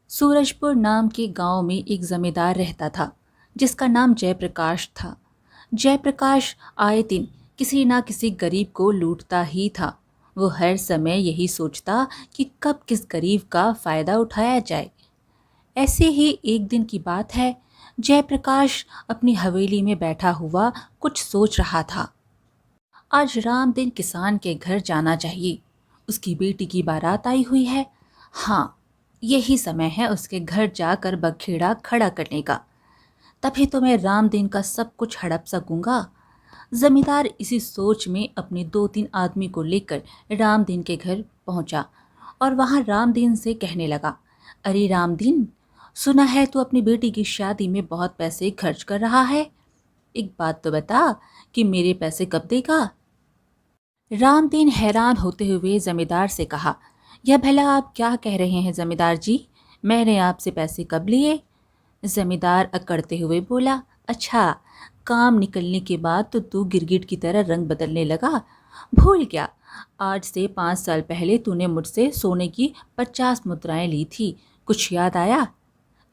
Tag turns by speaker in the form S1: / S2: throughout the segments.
S1: सूरजपुर नाम के गांव में एक जमींदार रहता था जिसका नाम जयप्रकाश था। जयप्रकाश आए दिन किसी ना किसी गरीब को लूटता ही था। वो हर समय यही सोचता कि कब किस गरीब का फायदा उठाया जाए। ऐसे ही एक दिन की बात है। जयप्रकाश अपनी हवेली में बैठा हुआ कुछ सोच रहा था। आज राम दिन किसान के घर जाना चाहिए। उसकी बेटी की बारात आई हुई है। हाँ, यही समय है उसके घर जाकर बखेड़ा खड़ा करने का। तभी तो मैं राम दिन का सब कुछ हड़प सकूंगा। जमींदार इसी सोच में अपने 2-3 आदमी को लेकर रामदीन के घर पहुंचा और वहां रामदीन से कहने लगा, अरे रामदीन, सुना है तू अपनी बेटी की शादी में बहुत पैसे खर्च कर रहा है। एक बात तो बता कि मेरे पैसे कब देगा। रामदीन हैरान होते हुए जमींदार से कहा, यह भला आप क्या कह रहे हैं जमींदार जी, मैंने आपसे पैसे कब लिए। जमींदार अकड़ते हुए बोला, अच्छा, काम निकलने के बाद तो तू गिरगिट की तरह रंग बदलने लगा। भूल गया, आज से 5 साल पहले तूने मुझसे सोने की 50 मुद्राएं ली थी, कुछ याद आया।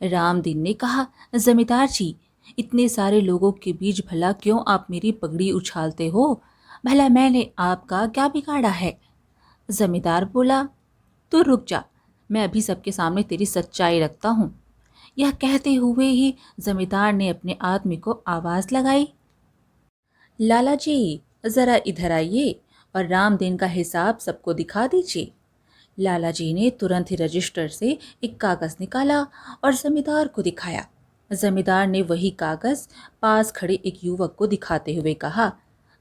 S1: रामदीन ने कहा, जमींदार जी, इतने सारे लोगों के बीच भला क्यों आप मेरी पगड़ी उछालते हो। भला मैंने आपका क्या बिगाड़ा है। जमींदार बोला, तू रुक जा, मैं अभी सबके सामने तेरी सच्चाई रखता हूँ। यह कहते हुए ही जमींदार ने अपने आदमी को आवाज लगाई, लाला जी, जरा इधर आइए और रामदीन का हिसाब सबको दिखा दीजिए। लाला जी ने तुरंत ही रजिस्टर से एक कागज निकाला और जमींदार को दिखाया। जमींदार ने वही कागज पास खड़े एक युवक को दिखाते हुए कहा,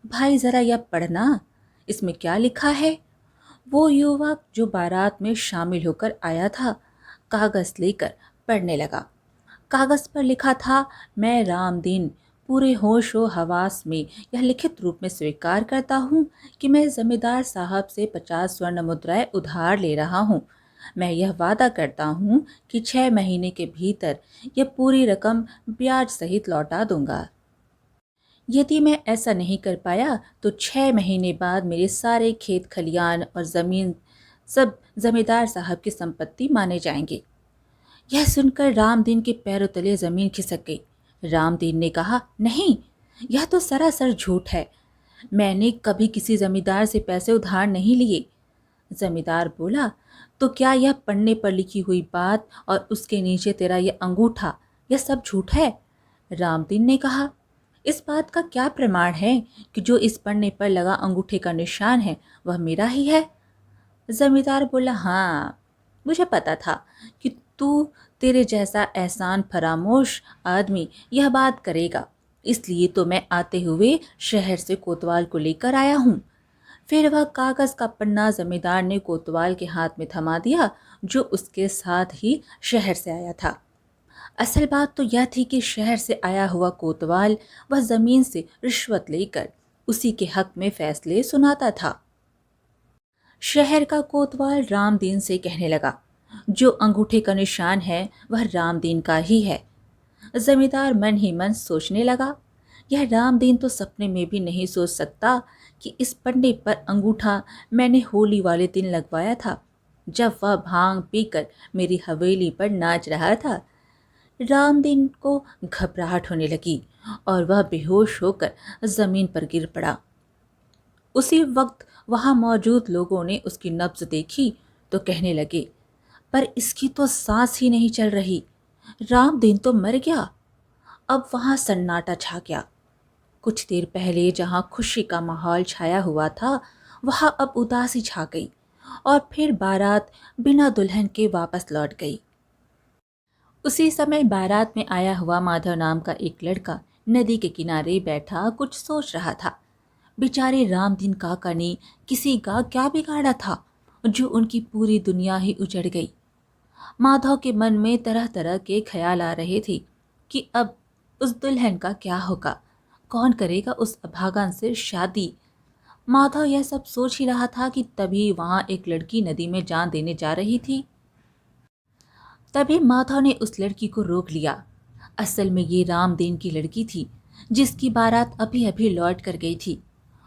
S1: भाई जरा यह पढ़ना, इसमें क्या लिखा है। वो युवक जो बारात में शामिल होकर आया था, कागज लेकर पढ़ने लगा। कागज पर लिखा था, मैं रामदीन पूरे होश व हवास में यह लिखित रूप में स्वीकार करता हूँ कि मैं जमींदार साहब से 50 स्वर्ण मुद्राएं उधार ले रहा हूँ। मैं यह वादा करता हूँ कि 6 महीने के भीतर यह पूरी रकम ब्याज सहित लौटा दूंगा। यदि मैं ऐसा नहीं कर पाया तो 6 महीने बाद मेरे सारे खेत खलियान और जमीन सब जमींदार साहब की संपत्ति माने जाएंगे। यह सुनकर रामदीन के पैरों तले जमीन खिसक गई। रामदीन ने कहा, नहीं, यह तो सरासर झूठ है। मैंने कभी किसी जमींदार से पैसे उधार नहीं लिए। जमींदार बोला, तो क्या यह पन्ने पर लिखी हुई बात और उसके नीचे तेरा यह अंगूठा, यह सब झूठ है। रामदीन ने कहा, इस बात का क्या प्रमाण है कि जो इस पन्ने पर लगा अंगूठे का निशान है वह मेरा ही है। जमींदार बोला, हाँ, मुझे पता था कि तू, तेरे जैसा एहसान फरामोश आदमी यह बात करेगा, इसलिए तो मैं आते हुए शहर से कोतवाल को लेकर आया हूँ। फिर वह कागज का पन्ना जमींदार ने कोतवाल के हाथ में थमा दिया, जो उसके साथ ही शहर से आया था। असल बात तो यह थी कि शहर से आया हुआ कोतवाल वह जमीन से रिश्वत लेकर उसी के हक में फैसले सुनाता था। शहर का कोतवाल रामदीन से कहने लगा, जो अंगूठे का निशान है वह रामदीन का ही है। जमींदार मन ही मन सोचने लगा, यह रामदीन तो सपने में भी नहीं सोच सकता कि इस पन्ने पर अंगूठा मैंने होली वाले दिन लगवाया था, जब वह भांग पीकर मेरी हवेली पर नाच रहा था। रामदीन को घबराहट होने लगी और वह बेहोश होकर जमीन पर गिर पड़ा। उसी वक्त वहां मौजूद लोगों ने उसकी नब्ज देखी तो कहने लगे, पर इसकी तो सांस ही नहीं चल रही, रामदीन तो मर गया। अब वहां सन्नाटा छा गया। कुछ देर पहले जहां खुशी का माहौल छाया हुआ था, वहां अब उदासी छा गई और फिर बारात बिना दुल्हन के वापस लौट गई। उसी समय बारात में आया हुआ माधव नाम का एक लड़का नदी के किनारे बैठा कुछ सोच रहा था। बेचारे रामदीन काका ने किसी का क्या बिगाड़ा था जो उनकी पूरी दुनिया ही उजड़ गई। माधव के मन में तरह तरह के ख्याल आ रहे थे कि अब उस दुल्हन का क्या होगा, कौन करेगा उस अभागन से शादी। माधव यह सब सोच ही रहा था कि तभी वहां एक लड़की नदी में जान देने जा रही थी। तभी माधव ने उस लड़की को रोक लिया। असल में ये रामदीन की लड़की थी, जिसकी बारात अभी अभी लौट कर गई थी।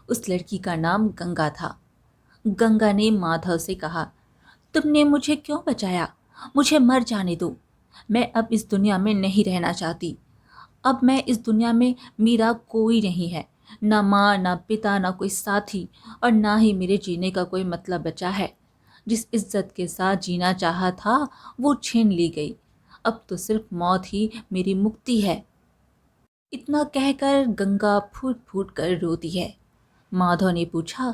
S1: उस लड़की का नाम गंगा था। गंगा ने माधव से कहा, तुमने मुझे क्यों बचाया, मुझे मर जाने दो। मैं अब इस दुनिया में नहीं रहना चाहती। अब मैं इस दुनिया में मेरा कोई नहीं है, ना माँ, ना पिता, ना कोई साथी, और ना ही मेरे जीने का कोई मतलब बचा है। जिस इज्जत के साथ जीना चाहा था वो छीन ली गई। अब तो सिर्फ मौत ही मेरी मुक्ति है। इतना कहकर गंगा फूट फूट कर रोती है। माधव ने पूछा,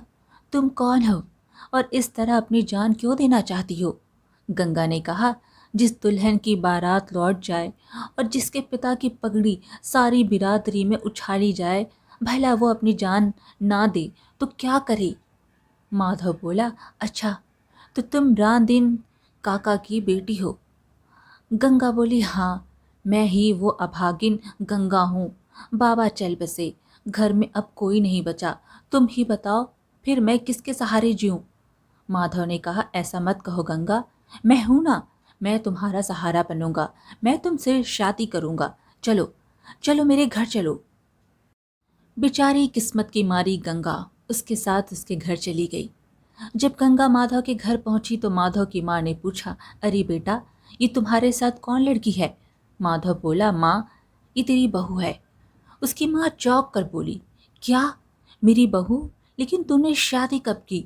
S1: तुम कौन हो और इस तरह अपनी जान क्यों देना चाहती हो? गंगा ने कहा, जिस दुल्हन की बारात लौट जाए और जिसके पिता की पगड़ी सारी बिरादरी में उछाली जाए, भला वो अपनी जान ना दे तो क्या करे? माधव बोला, अच्छा, तो तुम रांदीन काका की बेटी हो? गंगा बोली, हाँ, मैं ही वो अभागिन गंगा हूँ। बाबा चल बसे, घर में अब कोई नहीं बचा। तुम ही बताओ, फिर मैं किसके सहारे जीऊँ? माधव ने कहा, ऐसा मत कहो गंगा, मैं हूं ना, मैं तुम्हारा सहारा बनूंगा। मैं तुमसे शादी करूंगा। चलो, चलो मेरे घर चलो। बेचारी किस्मत की मारी गंगा उसके साथ उसके घर चली गई। जब गंगा माधव के घर पहुंची तो माधव की माँ ने पूछा, अरे बेटा, ये तुम्हारे साथ कौन लड़की है? माधव बोला, माँ, ये तेरी बहू है। उसकी माँ चौंक कर बोली, क्या, मेरी बहू? लेकिन तूने शादी कब की?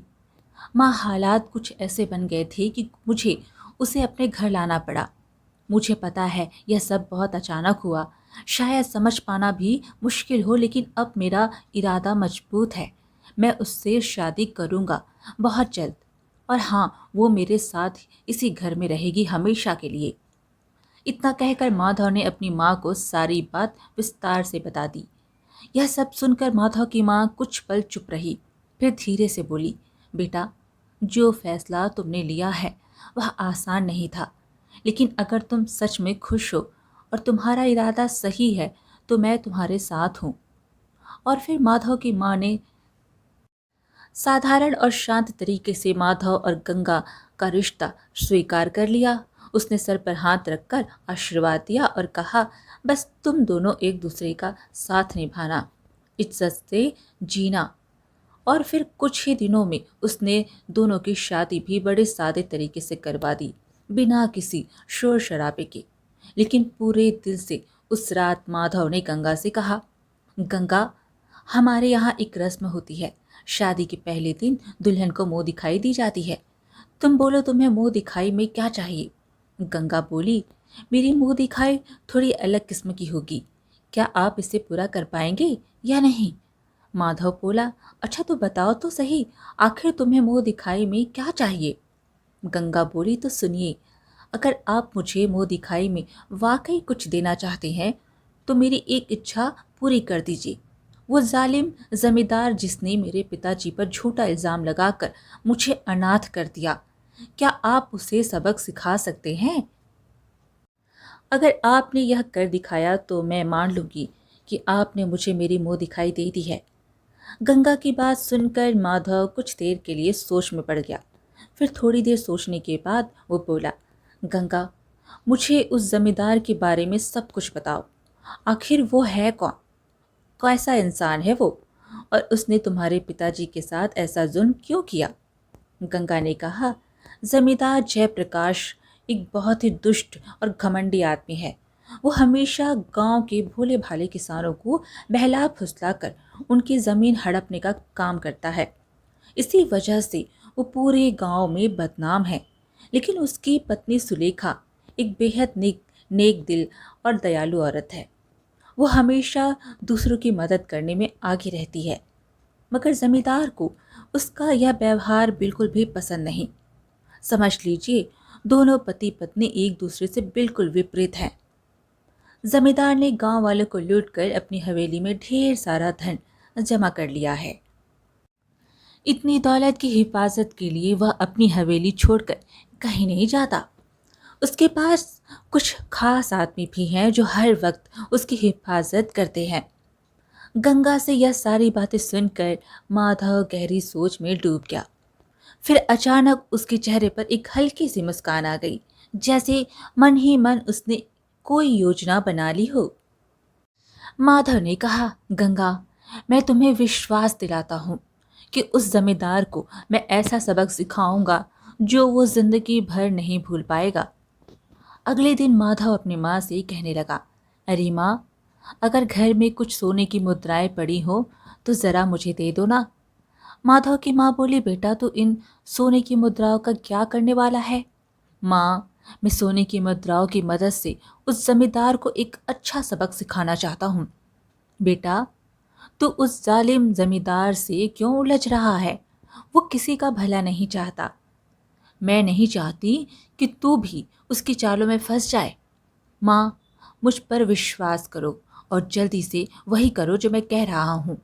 S1: माँ, हालात कुछ ऐसे बन गए थे कि मुझे उसे अपने घर लाना पड़ा। मुझे पता है यह सब बहुत अचानक हुआ, शायद समझ पाना भी मुश्किल हो, लेकिन अब मेरा इरादा मजबूत है। मैं उससे शादी करूँगा बहुत जल्द, और हाँ, वो मेरे साथ इसी घर में रहेगी हमेशा के लिए। इतना कहकर माधव ने अपनी माँ को सारी बात विस्तार से बता दी। यह सब सुनकर माधव की माँ कुछ पल चुप रही, फिर धीरे से बोली, बेटा, जो फैसला तुमने लिया है वह आसान नहीं था, लेकिन अगर तुम सच में खुश हो और तुम्हारा इरादा सही है तो मैं तुम्हारे साथ हूँ। और फिर माधव की माँ ने साधारण और शांत तरीके से माधव और गंगा का रिश्ता स्वीकार कर लिया। उसने सर पर हाथ रखकर आशीर्वाद दिया और कहा, बस तुम दोनों एक दूसरे का साथ निभाना, इज्जत से जीना। और फिर कुछ ही दिनों में उसने दोनों की शादी भी बड़े सादे तरीके से करवा दी, बिना किसी शोर शराबे के। लेकिन पूरे दिल से उस रात माधव ने गंगा से कहा, गंगा, हमारे यहाँ एक रस्म होती है। शादी के पहले दिन दुल्हन को मुंह दिखाई दी जाती है। तुम बोलो, तुम्हें मुंह दिखाई में क्या चाहिए? गंगा बोली, मेरी मुंह दिखाई थोड़ी अलग किस्म की होगी। क्या आप इसे पूरा कर पाएंगे या नहीं? माधव बोला, अच्छा तो बताओ तो सही, आखिर तुम्हें मुंह दिखाई में क्या चाहिए? गंगा बोली, तो सुनिए, अगर आप मुझे मुंह दिखाई में वाकई कुछ देना चाहते हैं तो मेरी एक इच्छा पूरी कर दीजिए। वो जालिम जमींदार जिसने मेरे पिताजी पर झूठा इल्ज़ाम लगाकर मुझे अनाथ कर दिया, क्या आप उसे सबक सिखा सकते हैं? अगर आपने यह कर दिखाया तो मैं मान लूंगी कि आपने मुझे मेरी मुंह दिखाई दे दी है। गंगा की बात सुनकर माधव कुछ देर के लिए सोच में पड़ गया। फिर थोड़ी देर सोचने के बाद वो बोला, गंगा, मुझे उस जमींदार के बारे में सब कुछ बताओ। आखिर वो है कौन? कैसा इंसान है वो? और उसने तुम्हारे पिताजी के साथ ऐसा जुल्म क्यों किया? गंगा ने कहा, जमींदार जयप्रकाश एक बहुत ही दुष्ट और घमंडी आदमी है। वो हमेशा गांव के भोले भाले किसानों को बहला फुसला कर उनकी ज़मीन हड़पने का काम करता है। इसी वजह से वो पूरे गांव में बदनाम है। लेकिन उसकी पत्नी सुलेखा एक बेहद नेक दिल और दयालु औरत है। वो हमेशा दूसरों की मदद करने में आगे रहती है, मगर जमींदार को उसका यह व्यवहार बिल्कुल भी पसंद नहीं। समझ लीजिए, दोनों पति पत्नी एक दूसरे से बिल्कुल विपरीत हैं। जमींदार ने गांव वालों को लूटकर अपनी हवेली में ढेर सारा धन जमा कर लिया है। इतनी दौलत की हिफाजत के लिए वह अपनी हवेली छोड़कर कहीं नहीं जाता। उसके पास कुछ खास आदमी भी हैं जो हर वक्त उसकी हिफाजत करते हैं। गंगा से यह सारी बातें सुनकर माधव गहरी सोच में डूब गया। फिर अचानक उसके चेहरे पर एक हल्की सी मुस्कान आ गई, जैसे मन ही मन उसने कोई योजना बना ली हो। माधव ने कहा, गंगा, मैं तुम्हें विश्वास दिलाता हूँ कि उस जमींदार को मैं ऐसा सबक सिखाऊंगा जो वो जिंदगी भर नहीं भूल पाएगा। अगले दिन माधव अपनी माँ से कहने लगा, अरे माँ, अगर घर में कुछ सोने की मुद्राएं पड़ी हो तो जरा मुझे दे दो ना। माधव की माँ बोली, बेटा तू इन सोने की मुद्राओं का क्या करने वाला है? माँ, मैं सोने की मुद्राओं की मदद से उस जमींदार को एक अच्छा सबक सिखाना चाहता हूँ। बेटा, तू उस जालिम जमींदार से क्यों उलझ रहा है? वो किसी का भला नहीं चाहता। मैं नहीं चाहती कि तू भी उसकी चालों में फंस जाए। माँ, मुझ पर विश्वास करो और जल्दी से वही करो जो मैं कह रहा हूँ।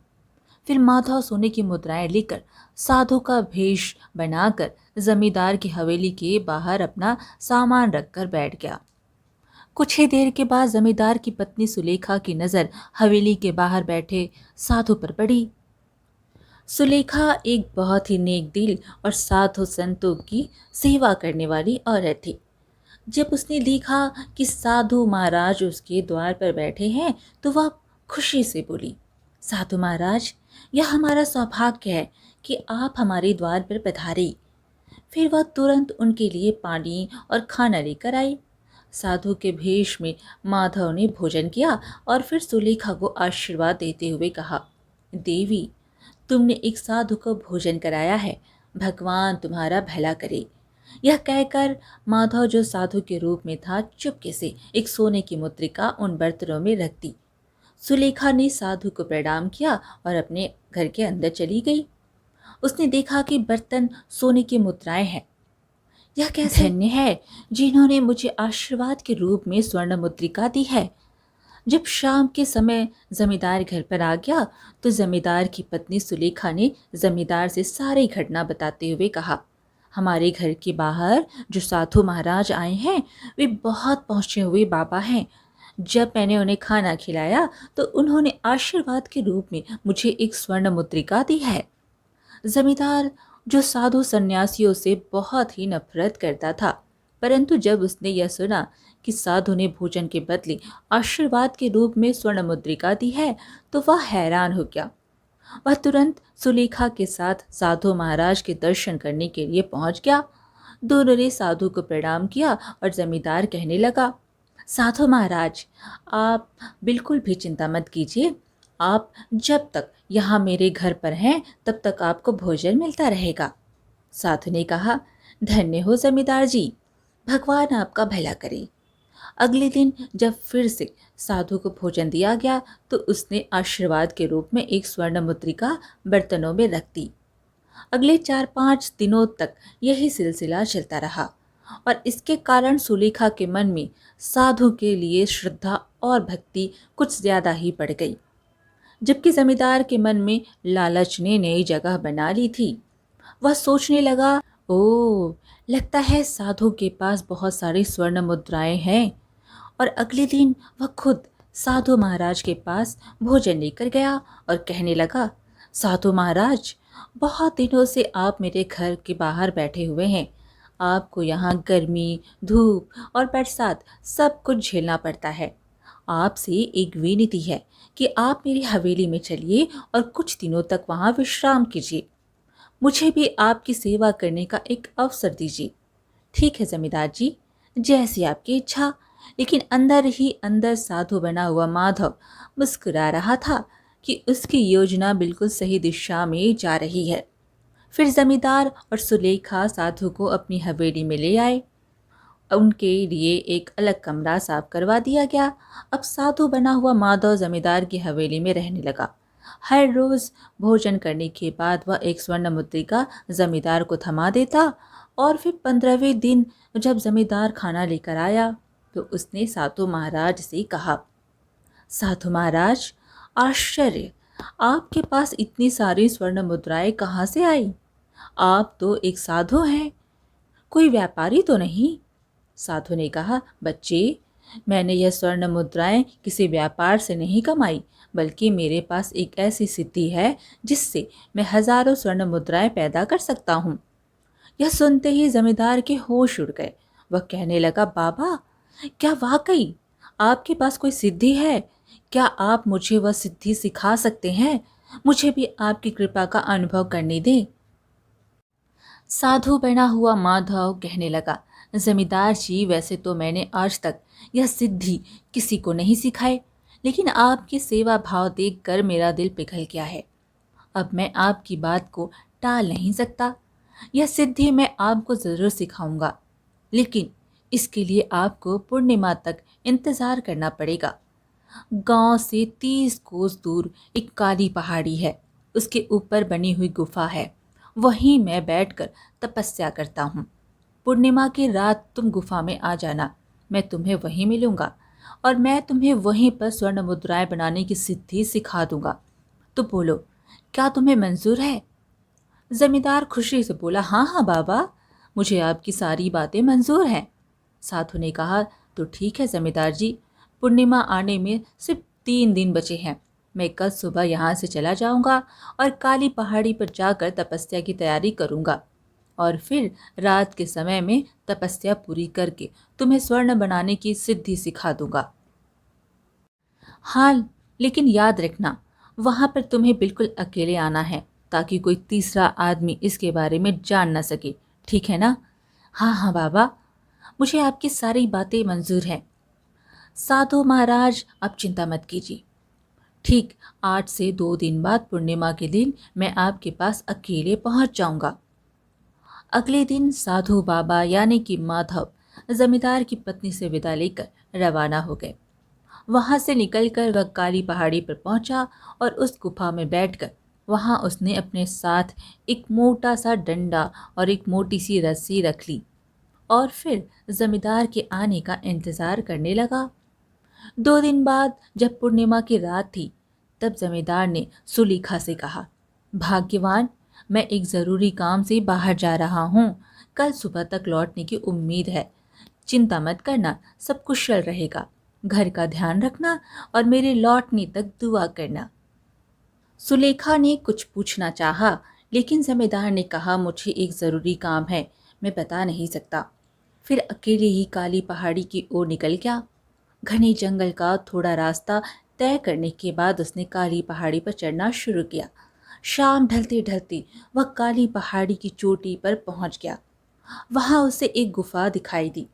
S1: फिर माधव सोने की मुद्राएं लेकर साधु का भेष बनाकर जमींदार की हवेली के बाहर अपना सामान रखकर बैठ गया। कुछ ही देर के बाद जमींदार की पत्नी सुलेखा की नजर हवेली के बाहर बैठे साधु पर पड़ी। सुलेखा एक बहुत ही नेक दिल और साधु संतों की सेवा करने वाली औरत थी। जब उसने देखा कि साधु महाराज उसके द्वार पर बैठे हैं तो वह खुशी से बोली, साधु महाराज, यह हमारा सौभाग्य है कि आप हमारे द्वार पर पधारे। फिर वह तुरंत उनके लिए पानी और खाना लेकर आई। साधु के भेष में माधव ने भोजन किया और फिर सुलेखा को आशीर्वाद देते हुए कहा, देवी, तुमने एक साधु को भोजन कराया है, भगवान तुम्हारा भला करे। यह कहकर माधव, जो साधु के रूप में था, चुपके से एक सोने की मुद्रिका उन बर्तनों में रख दी। सुलेखा ने साधु को प्रणाम किया और अपने घर के अंदर चली गई। उसने देखा कि बर्तन सोने की मुद्राएं हैं। यह कैसे धन्य है जिन्होंने मुझे आशीर्वाद के रूप में स्वर्ण मुद्रिका दी है। जब शाम के समय जमींदार घर पर आ गया तो जमींदार की पत्नी सुलेखा ने जमींदार से सारी घटना बताते हुए कहा, हमारे घर के बाहर जो साधु महाराज आए हैं वे बहुत पहुँचे हुए बाबा हैं। जब मैंने उन्हें खाना खिलाया तो उन्होंने आशीर्वाद के रूप में मुझे एक स्वर्ण मुद्रिका दी है। जमींदार, जो साधु सन्यासियों से बहुत ही नफरत करता था, परंतु जब उसने यह सुना कि साधु ने भोजन के बदले आशीर्वाद के रूप में स्वर्ण मुद्रिका दी है तो वह हैरान हो गया। वह तुरंत सुलेखा के साथ साधु महाराज के दर्शन करने के लिए पहुंच गया। दोनों ने साधु को प्रणाम किया और जमींदार कहने लगा, साधु महाराज, आप बिल्कुल भी चिंता मत कीजिए। आप जब तक यहाँ मेरे घर पर हैं तब तक आपको भोजन मिलता रहेगा। साधु ने कहा, धन्य हो जमींदार जी, भगवान आपका भला करे। अगले दिन जब फिर से साधु को भोजन दिया गया तो उसने आशीर्वाद के रूप में एक स्वर्ण मुद्रिका बर्तनों में रख दी। अगले 4-5 दिनों तक यही सिलसिला चलता रहा और इसके कारण सुलेखा के मन में साधु के लिए श्रद्धा और भक्ति कुछ ज्यादा ही बढ़ गई, जबकि जमींदार के मन में लालच ने नई जगह बना ली थी। वह सोचने लगा, ओ, लगता है साधु के पास बहुत सारी स्वर्ण मुद्राएं हैं। और अगले दिन वह खुद साधु महाराज के पास भोजन लेकर गया और कहने लगा, साधु महाराज, बहुत दिनों से आप मेरे घर के बाहर बैठे हुए हैं। आपको यहाँ गर्मी, धूप और बरसात सब कुछ झेलना पड़ता है। आपसे एक विनती है कि आप मेरी हवेली में चलिए और कुछ दिनों तक वहाँ विश्राम कीजिए। मुझे भी आपकी सेवा करने का एक अवसर दीजिए। ठीक है जमींदार जी, जैसी आपकी इच्छा। लेकिन अंदर ही अंदर साधु बना हुआ माधव मुस्कुरा रहा था कि उसकी योजना बिल्कुल सही दिशा में जा रही है। फिर जमींदार और सुलेखा साधु को अपनी हवेली में ले आए। उनके लिए एक अलग कमरा साफ करवा दिया गया। अब साधु बना हुआ माधव जमींदार की हवेली में रहने लगा। हर रोज भोजन करने के बाद वह एक स्वर्ण मुद्रिका जमींदार को थमा देता और फिर 15वें दिन जब जमींदार खाना लेकर आया तो उसने साधु महाराज से कहा, साधु महाराज, आश्चर्य, आपके पास इतनी सारी स्वर्ण मुद्राएं कहाँ से आई? आप तो एक साधु हैं, कोई व्यापारी तो नहीं? साधु ने कहा, बच्चे, मैंने यह स्वर्ण मुद्राएं किसी व्यापार से नहीं कमाई, बल्कि मेरे पास एक ऐसी सिद्धि है जिससे मैं हजारों स्वर्ण मुद्राएं पैदा कर सकता हूँ। यह सुनते ही जमींदार के होश उड़ गए। वह कहने लगा, बाबा, क्या वाकई आपके पास कोई सिद्धि है? क्या आप मुझे वह सिद्धि सिखा सकते हैं? मुझे भी आपकी कृपा का अनुभव करने दें। साधु बना हुआ माधव कहने लगा, जमींदार जी, वैसे तो मैंने आज तक यह सिद्धि किसी को नहीं सिखाई, लेकिन आपकी सेवा भाव देखकर मेरा दिल पिघल गया है। अब मैं आपकी बात को टाल नहीं सकता। यह सिद्धि मैं आपको ज़रूर सिखाऊंगा, लेकिन इसके लिए आपको पूर्णिमा तक इंतज़ार करना पड़ेगा। गांव से 30 कोस दूर एक काली पहाड़ी है। उसके ऊपर बनी हुई गुफा है। वहीं मैं बैठकर तपस्या करता हूँ। पूर्णिमा की रात तुम गुफा में आ जाना। मैं तुम्हें वहीं मिलूंगा और मैं तुम्हें वहीं पर स्वर्ण मुद्राएं बनाने की सिद्धि सिखा दूंगा। तो बोलो, क्या तुम्हें मंजूर है? जमींदार खुशी से बोला, हाँ हाँ बाबा, मुझे आपकी सारी बातें मंजूर हैं। साधु ने कहा, तो ठीक है जमींदार जी, पूर्णिमा आने में सिर्फ 3 दिन बचे हैं। मैं कल सुबह यहाँ से चला जाऊंगा और काली पहाड़ी पर जाकर तपस्या की तैयारी करूंगा और फिर रात के समय में तपस्या पूरी करके तुम्हें स्वर्ण बनाने की सिद्धि सिखा दूंगा। हाँ, लेकिन याद रखना, वहां पर तुम्हें बिल्कुल अकेले आना है, ताकि कोई तीसरा आदमी इसके बारे में जान न सके। ठीक है ना? हाँ हाँ बाबा, मुझे आपकी सारी बातें मंजूर हैं। साधु महाराज, आप चिंता मत कीजिए। ठीक 8 से 2 दिन बाद पूर्णिमा के दिन मैं आपके पास अकेले पहुंच जाऊंगा। अगले दिन साधु बाबा यानी कि माधव जमींदार की पत्नी से विदा लेकर रवाना हो गए। वहां से निकलकर वह काली पहाड़ी पर पहुंचा और उस गुफा में बैठकर वहां उसने अपने साथ एक मोटा सा डंडा और एक मोटी सी रस्सी रख ली और फिर जमींदार के आने का इंतजार करने लगा। 2 दिन बाद जब पूर्णिमा की रात थी, तब जमींदार ने सुलेखा से कहा, भाग्यवान, मैं एक जरूरी काम से बाहर जा रहा हूँ। कल सुबह तक लौटने की उम्मीद है। चिंता मत करना, सब कुशल रहेगा। घर का ध्यान रखना और मेरे लौटने तक दुआ करना। सुलेखा ने कुछ पूछना चाहा, लेकिन जमींदार ने कहा, मुझे एक ज़रूरी काम है, मैं बता नहीं सकता। फिर अकेले ही काली पहाड़ी की ओर निकल गया। घने जंगल का थोड़ा रास्ता तय करने के बाद उसने काली पहाड़ी पर चढ़ना शुरू किया। शाम ढलते ढलते वह काली पहाड़ी की चोटी पर पहुंच गया। वहां उसे एक गुफा दिखाई दी।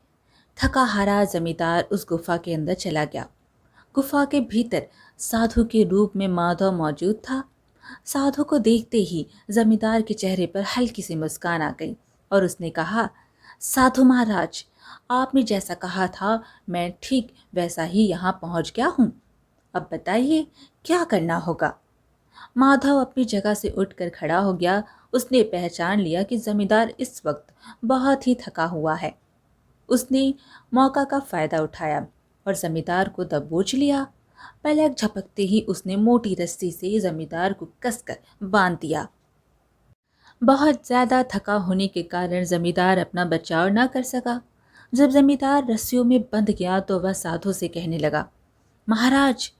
S1: थका हारा जमींदार उस गुफा के अंदर चला गया। गुफा के भीतर साधु के रूप में माधव मौजूद था। साधु को देखते ही जमींदार के चेहरे पर हल्की सी मुस्कान आ गई और उसने कहा, साधु महाराज, आपने जैसा कहा था मैं ठीक वैसा ही यहाँ पहुँच गया हूँ। अब बताइए क्या करना होगा? माधव अपनी जगह से उठकर खड़ा हो गया। उसने पहचान लिया कि जमींदार इस वक्त बहुत ही थका हुआ है। उसने मौका का फायदा उठाया और जमींदार को दबोच लिया। पलक झपकते ही उसने मोटी रस्सी से जमींदार को कसकर बांध दिया। बहुत ज्यादा थका होने के कारण जमींदार अपना बचाव न कर सका। जब जमींदार रस्सियों में बंध गया तो वह साधु से कहने लगा, महाराज,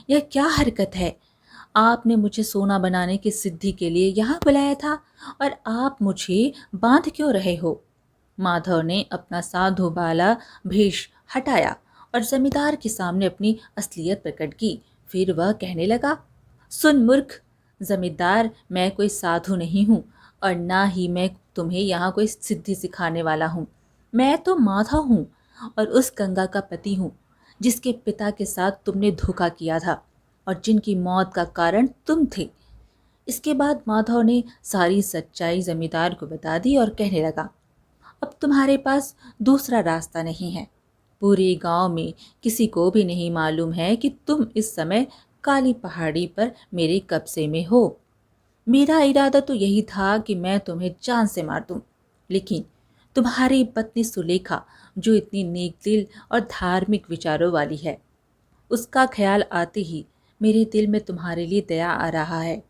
S1: यह क्या हरकत है? आपने मुझे सोना बनाने की सिद्धि के लिए यहाँ बुलाया था और आप मुझे बांध क्यों रहे हो? माधव ने अपना साधु वाला भेष हटाया और जमींदार के सामने अपनी असलियत प्रकट की। फिर वह कहने लगा, सुन मूर्ख जमींदार, मैं कोई साधु नहीं हूँ और ना ही मैं तुम्हें यहाँ कोई सिद्धि सिखाने वाला हूँ। मैं तो माधव हूँ और उस गंगा का पति हूँ जिसके पिता के साथ तुमने धोखा किया था और जिनकी मौत का कारण तुम थे। इसके बाद माधव ने सारी सच्चाई जमींदार को बता दी और कहने लगा, अब तुम्हारे पास दूसरा रास्ता नहीं है। पूरे गांव में किसी को भी नहीं मालूम है कि तुम इस समय काली पहाड़ी पर मेरे कब्जे में हो। मेरा इरादा तो यही था कि मैं तुम्हें जान से मार दूं, लेकिन तुम्हारी पत्नी सुलेखा, जो इतनी नेक दिल और धार्मिक विचारों वाली है, उसका ख्याल आते ही मेरे दिल में तुम्हारे लिए दया आ रहा है।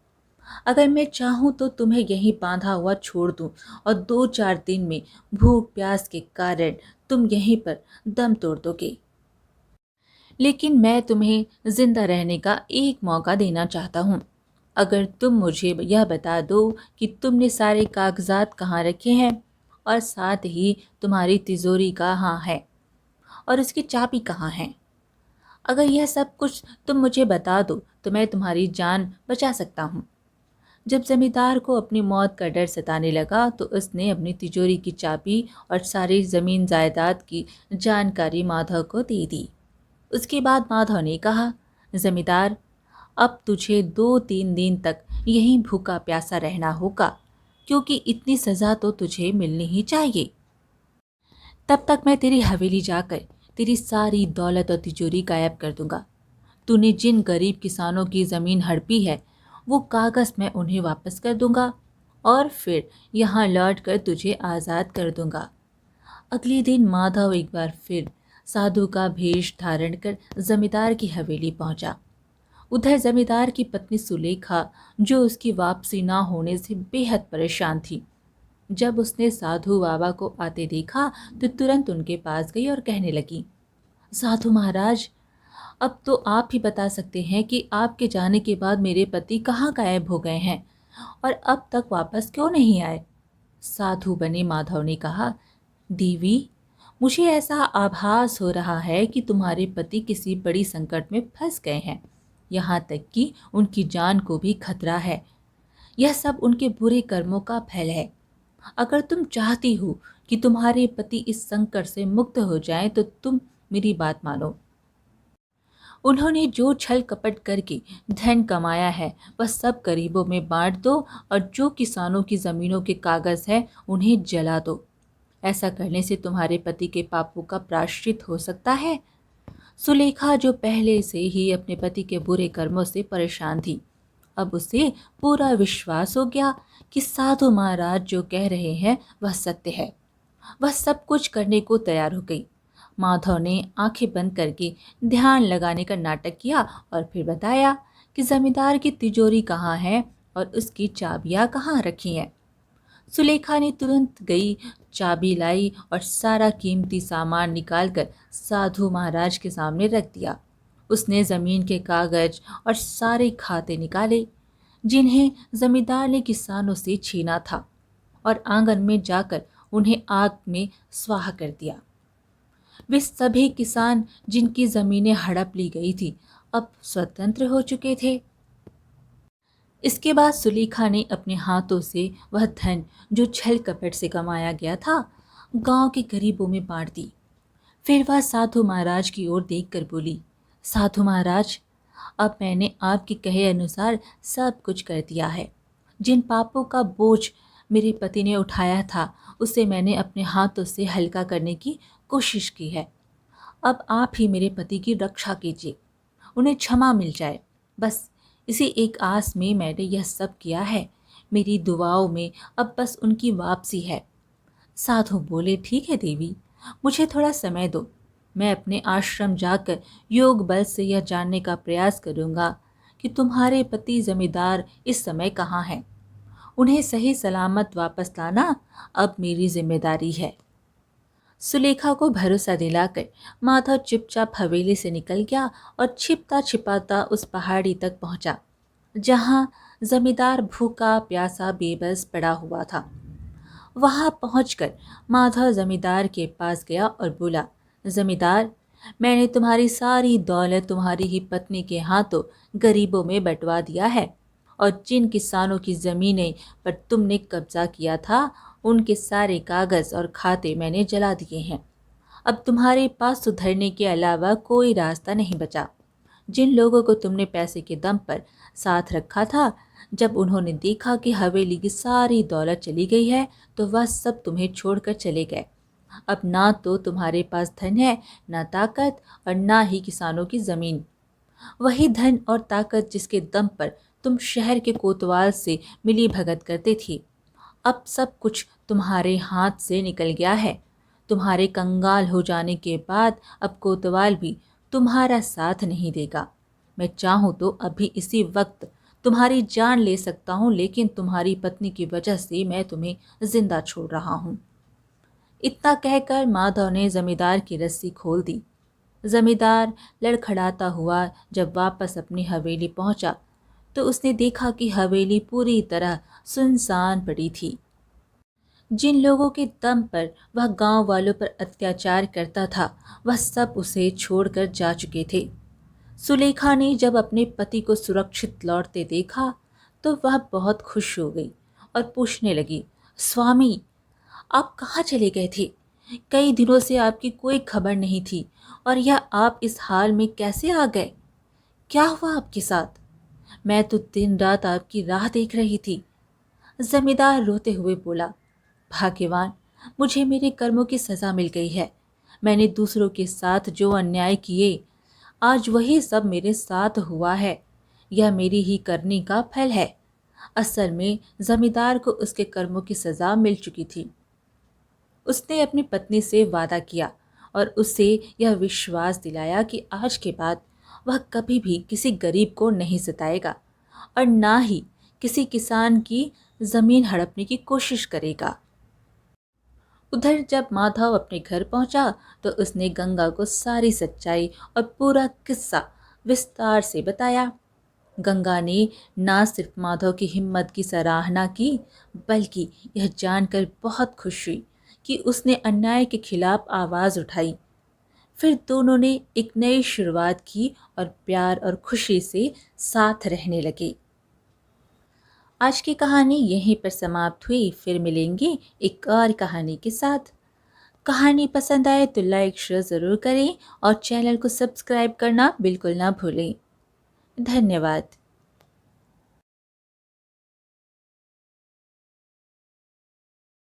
S1: अगर मैं चाहूँ तो तुम्हें यहीं बांधा हुआ छोड़ दूँ और 2-4 दिन में भूख प्यास के कारण तुम यहीं पर दम तोड़ दोगे। लेकिन मैं तुम्हें जिंदा रहने का एक मौका देना चाहता हूँ। अगर तुम मुझे यह बता दो कि तुमने सारे कागजात कहाँ रखे हैं और साथ ही तुम्हारी तिजोरी कहाँ है और उसकी चाबी कहाँ है। अगर यह सब कुछ तुम मुझे बता दो तो मैं तुम्हारी जान बचा सकता हूँ। जब जमींदार को अपनी मौत का डर सताने लगा तो उसने अपनी तिजोरी की चाबी और सारी जमीन जायदाद की जानकारी माधव को दे दी। उसके बाद माधव ने कहा, जमींदार, अब तुझे 2-3 दिन तक यहीं भूखा प्यासा रहना होगा, क्योंकि इतनी सजा तो तुझे मिलनी ही चाहिए। तब तक मैं तेरी हवेली जाकर तेरी सारी दौलत और तिजोरी गायब कर दूंगा। तूने जिन गरीब किसानों की ज़मीन हड़पी है, वो कागज़ मैं उन्हें वापस कर दूंगा और फिर यहाँ लौट कर तुझे आज़ाद कर दूंगा। अगले दिन माधव एक बार फिर साधु का भेष धारण कर जमींदार की हवेली पहुंचा। उधर जमींदार की पत्नी सुलेखा, जो उसकी वापसी ना होने से बेहद परेशान थी, जब उसने साधु बाबा को आते देखा तो तुरंत उनके पास गई और कहने लगी, साधु महाराज, अब तो आप ही बता सकते हैं कि आपके जाने के बाद मेरे पति कहाँ गायब हो गए हैं और अब तक वापस क्यों नहीं आए। साधु बने माधव ने कहा, देवी, मुझे ऐसा आभास हो रहा है कि तुम्हारे पति किसी बड़ी संकट में फंस गए हैं, यहाँ तक कि उनकी जान को भी खतरा है। यह सब उनके बुरे कर्मों का फल है। अगर तुम चाहती हो कि तुम्हारे पति इस संकट से मुक्त हो जाएं, तो तुम मेरी बात मानो। उन्होंने जो छल कपट करके धन कमाया है वह सब गरीबों में बांट दो और जो किसानों की ज़मीनों के कागज़ हैं उन्हें जला दो। ऐसा करने से तुम्हारे पति के पापों का प्रायश्चित हो सकता है। सुलेखा, जो पहले से ही अपने पति के बुरे कर्मों से परेशान थी, अब उसे पूरा विश्वास हो गया कि साधु महाराज जो कह रहे हैं वह सत्य है। वह सब कुछ करने को तैयार हो गई। माधव ने आंखें बंद करके ध्यान लगाने का नाटक किया और फिर बताया कि जमींदार की तिजोरी कहाँ है और उसकी चाबियां कहाँ रखी हैं। सुलेखा ने तुरंत गई, चाबी लाई और सारा कीमती सामान निकालकर साधु महाराज के सामने रख दिया। उसने ज़मीन के कागज और सारे खाते निकाले जिन्हें जमींदार ने किसानों से छीना था और आंगन में जाकर उन्हें आग में स्वाह कर दिया। वे सभी किसान जिनकी जमीनें हड़प ली गई थी अब स्वतंत्र हो चुके थे। इसके बाद सुलेखा ने अपने हाथों से वह धन जो छल कपट से कमाया गया था गांव के गरीबों में बांट दी। फिर वह साधु महाराज की ओर देखकर बोली, साधु महाराज, अब मैंने आपके कहे अनुसार सब कुछ कर दिया है। जिन पापों का बोझ मेरे पति ने उठाया था उसे मैंने अपने हाथों से हल्का करने की कोशिश की है। अब आप ही मेरे पति की रक्षा कीजिए, उन्हें क्षमा मिल जाए। बस इसी एक आस में मैंने यह सब किया है। मेरी दुआओं में अब बस उनकी वापसी है। साधु बोले, ठीक है देवी, मुझे थोड़ा समय दो। मैं अपने आश्रम जाकर योग बल से यह जानने का प्रयास करूंगा कि तुम्हारे पति जमींदार इस समय कहाँ हैं। उन्हें सही सलामत वापस लाना अब मेरी जिम्मेदारी है। सुलेखा को भरोसा दिलाकर माधव चुपचाप हवेली से निकल गया और छिपता छिपाता उस पहाड़ी तक पहुंचा जहां जमींदार भूखा प्यासा बेबस पड़ा हुआ था। वहां पहुंचकर माधव जमींदार के पास गया और बोला, जमींदार, मैंने तुम्हारी सारी दौलत तुम्हारी ही पत्नी के हाथों गरीबों में बंटवा दिया है और जिन किसानों की ज़मीनें पर तुमने कब्जा किया था उनके सारे कागज़ और खाते मैंने जला दिए हैं। अब तुम्हारे पास सुधरने के अलावा कोई रास्ता नहीं बचा। जिन लोगों को तुमने पैसे के दम पर साथ रखा था, जब उन्होंने देखा कि हवेली की सारी दौलत चली गई है तो वह सब तुम्हें छोड़कर चले गए। अब ना तो तुम्हारे पास धन है, ना ताकत और ना ही किसानों की ज़मीन। वही धन और ताकत जिसके दम पर तुम शहर के कोतवाल से मिली भगत करते थे, अब सब कुछ तुम्हारे हाथ से निकल गया है। तुम्हारे कंगाल हो जाने के बाद अब कोतवाल भी तुम्हारा साथ नहीं देगा। मैं चाहूँ तो अभी इसी वक्त तुम्हारी जान ले सकता हूँ, लेकिन तुम्हारी पत्नी की वजह से मैं तुम्हें जिंदा छोड़ रहा हूँ। इतना कहकर माधव ने जमींदार की रस्सी खोल दी। जमींदार लड़खड़ाता हुआ जब वापस अपनी हवेली पहुंचा तो उसने देखा कि हवेली पूरी तरह सुनसान पड़ी थी। जिन लोगों के दम पर वह गांव वालों पर अत्याचार करता था वह सब उसे छोड़कर जा चुके थे। सुलेखा ने जब अपने पति को सुरक्षित लौटते देखा तो वह बहुत खुश हो गई और पूछने लगी, स्वामी, आप कहाँ चले गए थे? कई दिनों से आपकी कोई खबर नहीं थी और यह आप इस हाल में कैसे आ गए? क्या हुआ आपके साथ? मैं तो दिन रात आपकी राह देख रही थी। जमींदार रोते हुए बोला, भाग्यवान, मुझे मेरे कर्मों की सजा मिल गई है। मैंने दूसरों के साथ जो अन्याय किए, आज वही सब मेरे साथ हुआ है। यह मेरी ही करनी का फल है। असल में जमींदार को उसके कर्मों की सजा मिल चुकी थी। उसने अपनी पत्नी से वादा किया और उसे यह विश्वास दिलाया कि आज के बाद वह कभी भी किसी गरीब को नहीं सताएगा और ना ही किसी किसान की जमीन हड़पने की कोशिश करेगा। उधर जब माधव अपने घर पहुंचा तो उसने गंगा को सारी सच्चाई और पूरा किस्सा विस्तार से बताया। गंगा ने ना सिर्फ माधव की हिम्मत की सराहना की, बल्कि यह जानकर बहुत खुश हुई कि उसने अन्याय के खिलाफ आवाज उठाई। फिर दोनों ने एक नई शुरुआत की और प्यार और खुशी से साथ रहने लगे। आज की कहानी यहीं पर समाप्त हुई। फिर मिलेंगे एक और कहानी के साथ। कहानी पसंद आए तो लाइक शेयर ज़रूर करें और चैनल को सब्सक्राइब करना बिल्कुल ना भूलें। धन्यवाद।